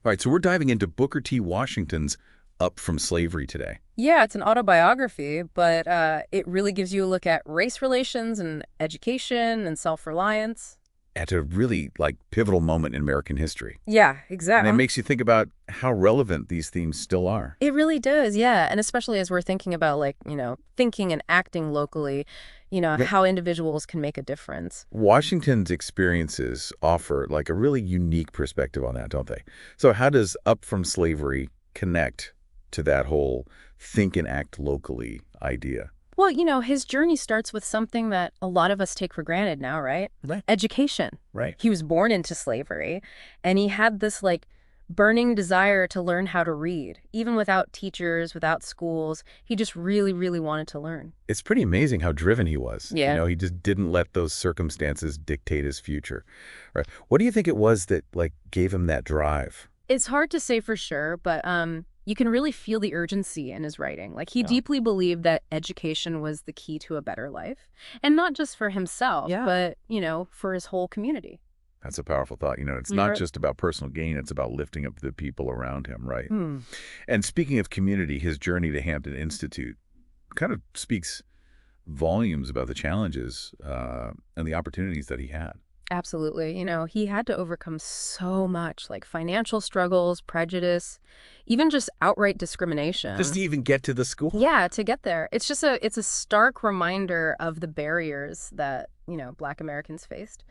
All right, so we're diving into Booker T. Washington's Up from Slavery today. Yeah, it's an autobiography, but it really gives you a look at race relations and education and self-reliance. At a really, pivotal moment in American history. Yeah, And that exactly. makes you think about how relevant these themes still are. It really does, yeah. And especially as we're thinking about, thinking and acting locally, Right. how individuals can make a difference. Washington's experiences offer, a really unique perspective on that, don't they? So how does Up from Slavery connect to that whole think and act locally idea? Well, his journey starts with something that a lot of us take for granted now, right? Right. Education. Right. He was born into slavery, and he had this, burning desire to learn how to read. Even without teachers, without schools, he just really, really wanted to learn. It's pretty amazing how driven he was. Yeah. He just didn't let those circumstances dictate his future. Right. What do you think it was that, gave him that drive? It's hard to say for sure, but you can really feel the urgency in his writing. He Yeah. deeply believed that education was the key to a better life. And not just for himself, Yeah. but, for his whole community. That's a powerful thought. It's not just about personal gain, it's about lifting up the people around him, right? Hmm. And speaking of community, his journey to Hampton Institute kind of speaks volumes about the challenges and the opportunities that he had. Absolutely. He had to overcome so much, like financial struggles, prejudice, even just outright discrimination. Just to even get to the school. Yeah, to get there. It's a stark reminder of the barriers that, Black Americans faced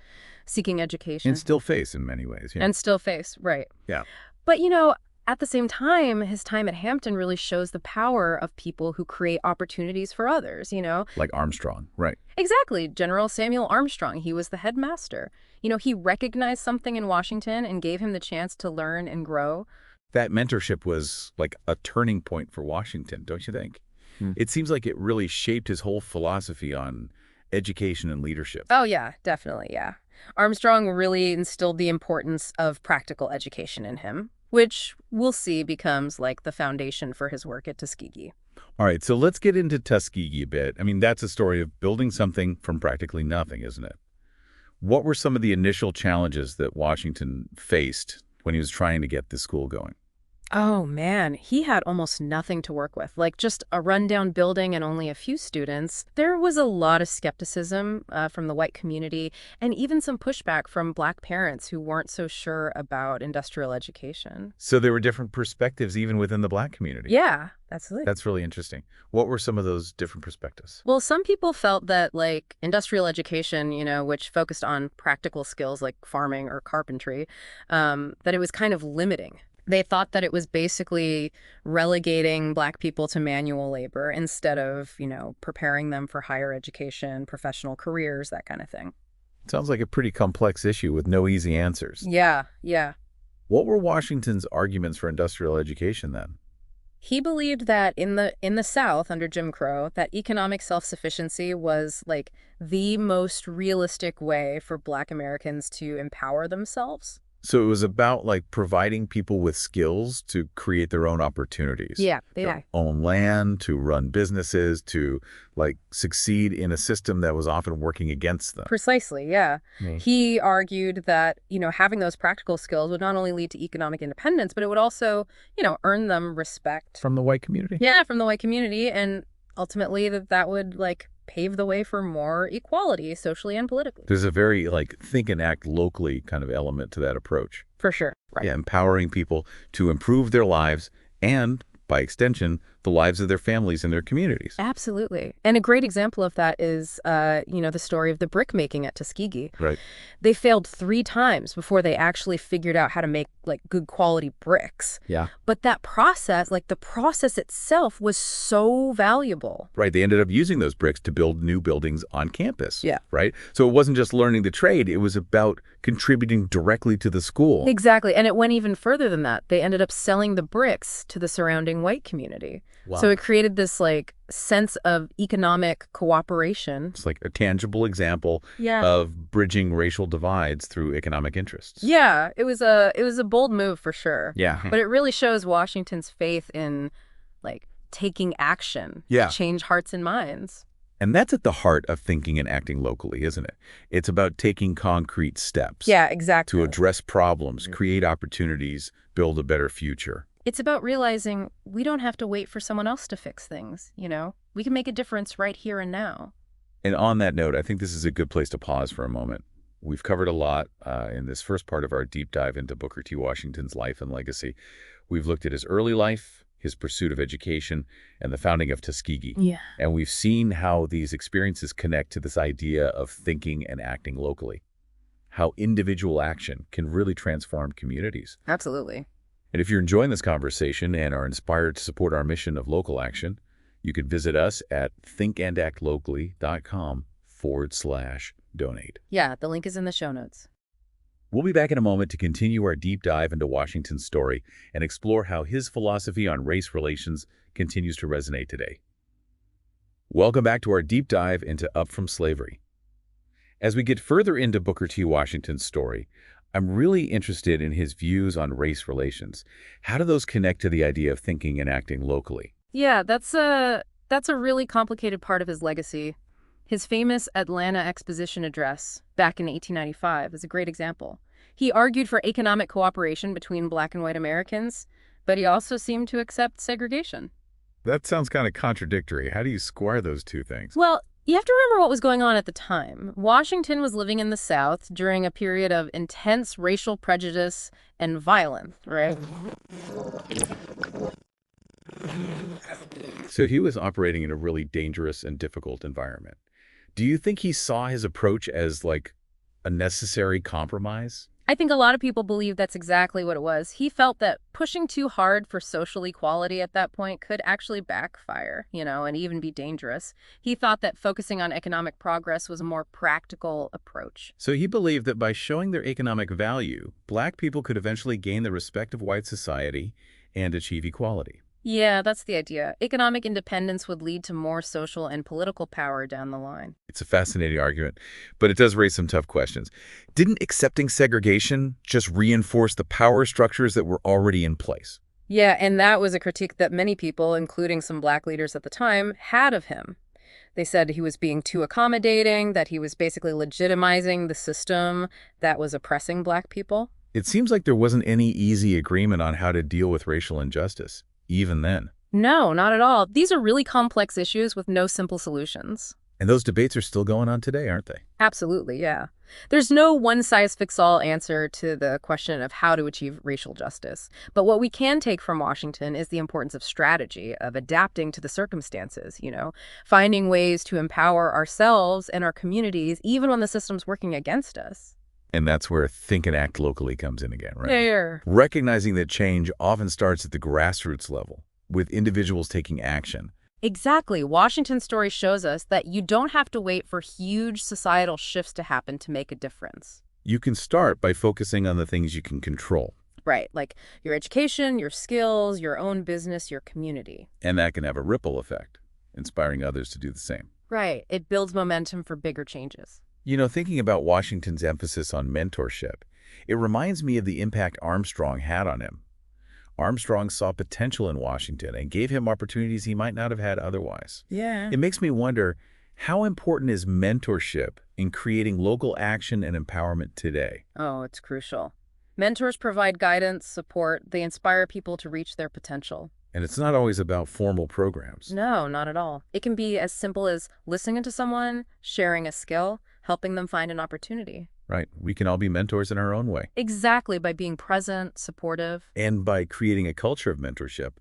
seeking education And still face in many ways. Yeah. and still face, right. Yeah. But, at the same time, his time at Hampton really shows the power of people who create opportunities for others. Like Armstrong. Right. Exactly. General Samuel Armstrong, he was the headmaster. He recognized something in Washington and gave him the chance to learn and grow. That mentorship was like a turning point for Washington, don't you think? It seems like it really shaped his whole philosophy on education and leadership. Oh, yeah, definitely, yeah. Armstrong really instilled the importance of practical education in him, which we'll see becomes like the foundation for his work at Tuskegee. All right, so let's get into Tuskegee a bit. I mean, that's a story of building something from practically nothing, isn't it? What were some of the initial challenges that Washington faced when he was trying to get this school going? Oh, man, he had almost nothing to work with, like just a rundown building and only a few students. There was a lot of skepticism from the white community and even some pushback from Black parents who weren't so sure about industrial education. So there were different perspectives even within the Black community. Yeah, absolutely. That's really interesting. What were some of those different perspectives? Well, some people felt that industrial education, which focused on practical skills like farming or carpentry, that it was kind of limiting. They thought that it was basically relegating Black people to manual labor instead of, preparing them for higher education, professional careers, that kind of thing. Sounds like a pretty complex issue with no easy answers. Yeah, yeah. What were Washington's arguments for industrial education then? He believed that in the South under Jim Crow, that economic self-sufficiency was the most realistic way for Black Americans to empower themselves. So it was about providing people with skills to create their own opportunities. Yeah, Their own land, to run businesses, to succeed in a system that was often working against them. Precisely, yeah. Mm. He argued that, having those practical skills would not only lead to economic independence, but it would also, earn them respect. From the white community? Yeah, from the white community, and ultimately that would pave the way for more equality socially and politically. There's a very think and act locally kind of element to that approach. For sure. Right. Yeah, empowering people to improve their lives and, by extension, the lives of their families and their communities. Absolutely. And a great example of that is, the story of the brick making at Tuskegee. Right. They failed 3 times before they actually figured out how to make good quality bricks. Yeah. But that process, the process itself was so valuable. Right. They ended up using those bricks to build new buildings on campus. Yeah. Right. So it wasn't just learning the trade. It was about contributing directly to the school. Exactly. And it went even further than that. They ended up selling the bricks to the surrounding white community. Wow. So it created this sense of economic cooperation. It's a tangible example Yeah. of bridging racial divides through economic interests. Yeah, it was a bold move for sure. Yeah. But it really shows Washington's faith in taking action Yeah. to change hearts and minds. And that's at the heart of thinking and acting locally, isn't it? It's about taking concrete steps Yeah, exactly. to address problems, create opportunities, build a better future. It's about realizing we don't have to wait for someone else to fix things, We can make a difference right here and now. And on that note, I think this is a good place to pause for a moment. We've covered a lot in this first part of our deep dive into Booker T. Washington's life and legacy. We've looked at his early life, his pursuit of education, and the founding of Tuskegee. Yeah. And we've seen how these experiences connect to this idea of thinking and acting locally, how individual action can really transform communities. Absolutely. And if you're enjoying this conversation and are inspired to support our mission of local action, you can visit us at thinkandactlocally.com/donate. Yeah, the link is in the show notes. We'll be back in a moment to continue our deep dive into Washington's story and explore how his philosophy on race relations continues to resonate today. Welcome back to our deep dive into Up From Slavery. As we get further into Booker T. Washington's story, I'm really interested in his views on race relations. How do those connect to the idea of thinking and acting locally? Yeah, that's a really complicated part of his legacy. His famous Atlanta Exposition address back in 1895 is a great example. He argued for economic cooperation between Black and white Americans, but he also seemed to accept segregation. That sounds kind of contradictory. How do you square those two things? Well, you have to remember what was going on at the time. Washington was living in the South during a period of intense racial prejudice and violence, right? So he was operating in a really dangerous and difficult environment. Do you think he saw his approach as like a necessary compromise? I think a lot of people believe that's exactly what it was. He felt that pushing too hard for social equality at that point could actually backfire, and even be dangerous. He thought that focusing on economic progress was a more practical approach. So he believed that by showing their economic value, Black people could eventually gain the respect of white society and achieve equality. Yeah, that's the idea. Economic independence would lead to more social and political power down the line. It's a fascinating argument, but it does raise some tough questions. Didn't accepting segregation just reinforce the power structures that were already in place? Yeah, and that was a critique that many people, including some Black leaders at the time, had of him. They said he was being too accommodating, that he was basically legitimizing the system that was oppressing Black people. It seems like there wasn't any easy agreement on how to deal with racial injustice, even then. No, not at all. These are really complex issues with no simple solutions. And those debates are still going on today, aren't they? Absolutely, yeah. There's no one-size-fits-all answer to the question of how to achieve racial justice. But what we can take from Washington is the importance of strategy, of adapting to the circumstances, finding ways to empower ourselves and our communities, even when the system's working against us. And that's where think and act locally comes in again, right? There. Recognizing that change often starts at the grassroots level, with individuals taking action. Exactly. Washington's story shows us that you don't have to wait for huge societal shifts to happen to make a difference. You can start by focusing on the things you can control. Right, like your education, your skills, your own business, your community. And that can have a ripple effect, inspiring others to do the same. Right. It builds momentum for bigger changes. Thinking about Washington's emphasis on mentorship, it reminds me of the impact Armstrong had on him. Armstrong saw potential in Washington and gave him opportunities he might not have had otherwise. Yeah. It makes me wonder, how important is mentorship in creating local action and empowerment today? Oh, it's crucial. Mentors provide guidance, support. They inspire people to reach their potential. And it's not always about formal programs. No, not at all. It can be as simple as listening to someone, sharing a skill, helping them find an opportunity. Right. We can all be mentors in our own way. Exactly, by being present, supportive. And by creating a culture of mentorship,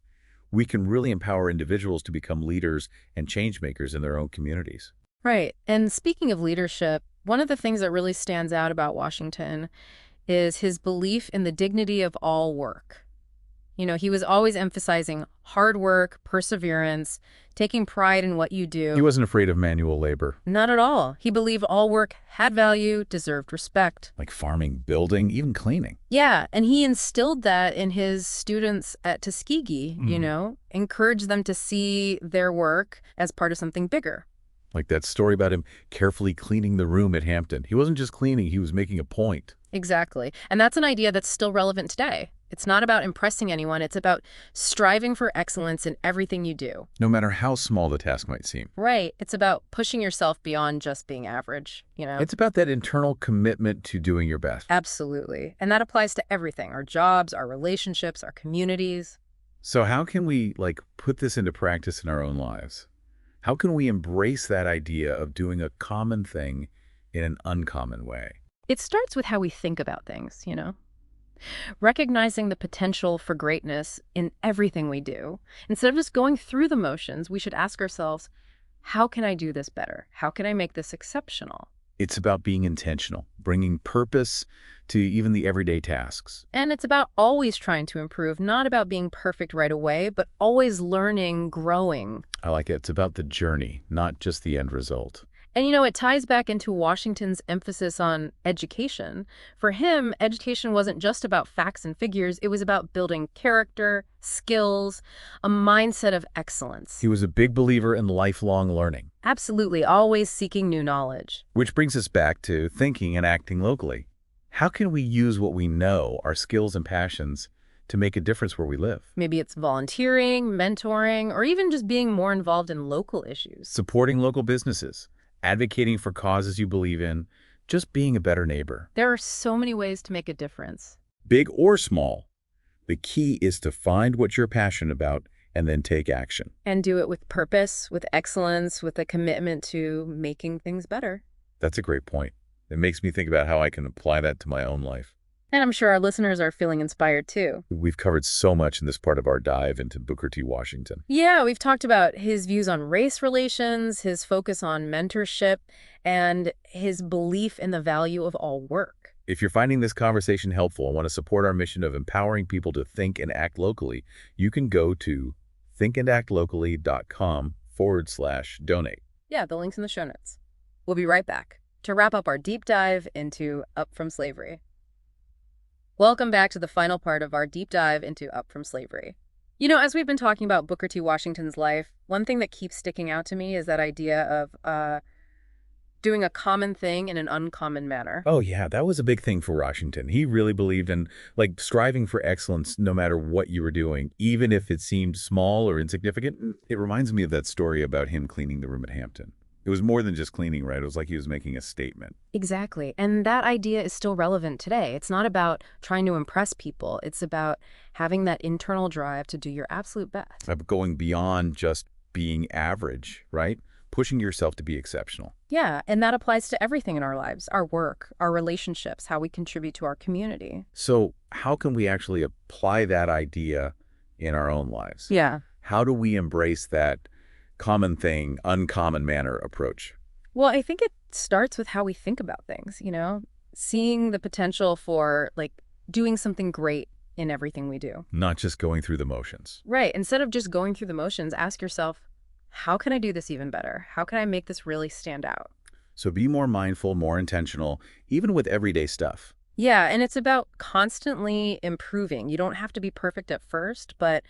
we can really empower individuals to become leaders and change makers in their own communities. Right. And speaking of leadership, one of the things that really stands out about Washington is his belief in the dignity of all work. He was always emphasizing hard work, perseverance, taking pride in what you do. He wasn't afraid of manual labor. Not at all. He believed all work had value, deserved respect. Like farming, building, even cleaning. Yeah, and he instilled that in his students at Tuskegee, encouraged them to see their work as part of something bigger. Like that story about him carefully cleaning the room at Hampton. He wasn't just cleaning, he was making a point. Exactly. And that's an idea that's still relevant today. It's not about impressing anyone. It's about striving for excellence in everything you do. No matter how small the task might seem. Right. It's about pushing yourself beyond just being average, you know? It's about that internal commitment to doing your best. Absolutely. And that applies to everything, our jobs, our relationships, our communities. So how can we, put this into practice in our own lives? How can we embrace that idea of doing a common thing in an uncommon way? It starts with how we think about things, you know? Recognizing the potential for greatness in everything we do. Instead of just going through the motions, we should ask ourselves, how can I do this better? How can I make this exceptional? It's about being intentional, bringing purpose to even the everyday tasks. And it's about always trying to improve, not about being perfect right away, but always learning, growing. I like it. It's about the journey, not just the end result. And you know, it ties back into Washington's emphasis on education. For him, education wasn't just about facts and figures. It was about building character, skills, a mindset of excellence. He was a big believer in lifelong learning. Absolutely, always seeking new knowledge. Which brings us back to thinking and acting locally. How can we use what we know, our skills and passions, to make a difference where we live? Maybe it's volunteering, mentoring, or even just being more involved in local issues. Supporting local businesses, advocating for causes you believe in, just being a better neighbor. There are so many ways to make a difference. Big or small, the key is to find what you're passionate about and then take action. And do it with purpose, with excellence, with a commitment to making things better. That's a great point. It makes me think about how I can apply that to my own life. And I'm sure our listeners are feeling inspired too. We've covered so much in this part of our dive into Booker T. Washington. Yeah, we've talked about his views on race relations, his focus on mentorship, and his belief in the value of all work. If you're finding this conversation helpful and want to support our mission of empowering people to think and act locally, you can go to thinkandactlocally.com/donate. Yeah, the link's in the show notes. We'll be right back to wrap up our deep dive into Up From Slavery. Welcome back to the final part of our deep dive into Up From Slavery. You know, as we've been talking about Booker T. Washington's life, one thing that keeps sticking out to me is that idea of doing a common thing in an uncommon manner. Oh, yeah, that was a big thing for Washington. He really believed in, striving for excellence no matter what you were doing, even if it seemed small or insignificant. It reminds me of that story about him cleaning the room at Hampton. It was more than just cleaning, right? It was like he was making a statement. Exactly. And that idea is still relevant today. It's not about trying to impress people. It's about having that internal drive to do your absolute best. Of going beyond just being average, right? Pushing yourself to be exceptional. Yeah, and that applies to everything in our lives, our work, our relationships, how we contribute to our community. So how can we actually apply that idea in our own lives? Yeah. How do we embrace that common thing, uncommon manner approach? Well, I think it starts with how we think about things, you know, seeing the potential for doing something great in everything we do. Not just going through the motions. Right. Instead of just going through the motions, ask yourself, how can I do this even better? How can I make this really stand out? So be more mindful, more intentional, even with everyday stuff. Yeah, and it's about constantly improving. You don't have to be perfect at first, but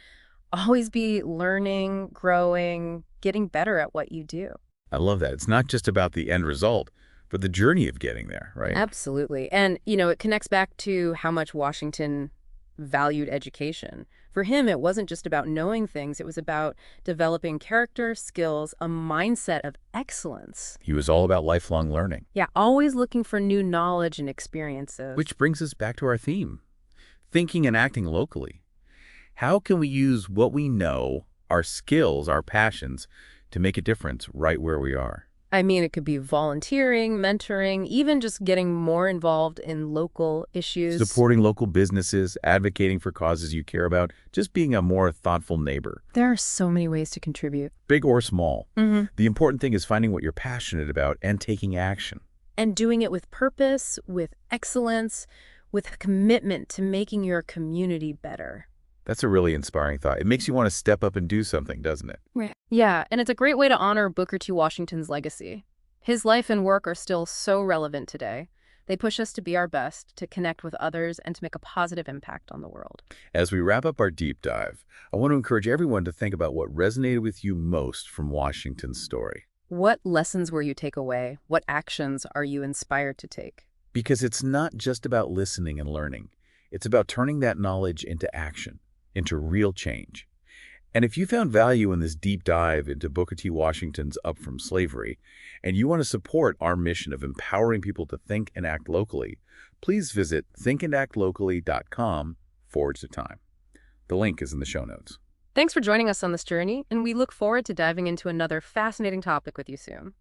always be learning, growing, getting better at what you do. I love that. It's not just about the end result, but the journey of getting there, right? Absolutely. And, you know, it connects back to how much Washington valued education. For him, it wasn't just about knowing things. It was about developing character, skills, a mindset of excellence. He was all about lifelong learning. Yeah, always looking for new knowledge and experiences. Which brings us back to our theme, thinking and acting locally. How can we use what we know, our skills, our passions, to make a difference right where we are? I mean, it could be volunteering, mentoring, even just getting more involved in local issues. Supporting local businesses, advocating for causes you care about, just being a more thoughtful neighbor. There are so many ways to contribute. Big or small. Mm-hmm. The important thing is finding what you're passionate about and taking action. And doing it with purpose, with excellence, with a commitment to making your community better. That's a really inspiring thought. It makes you want to step up and do something, doesn't it? Right. Yeah, and it's a great way to honor Booker T. Washington's legacy. His life and work are still so relevant today. They push us to be our best, to connect with others, and to make a positive impact on the world. As we wrap up our deep dive, I want to encourage everyone to think about what resonated with you most from Washington's story. What lessons will you take away? What actions are you inspired to take? Because it's not just about listening and learning. It's about turning that knowledge into action, into real change. And if you found value in this deep dive into Booker T. Washington's Up From Slavery, and you want to support our mission of empowering people to think and act locally, please visit thinkandactlocally.com/time. The link is in the show notes. Thanks for joining us on this journey, and we look forward to diving into another fascinating topic with you soon.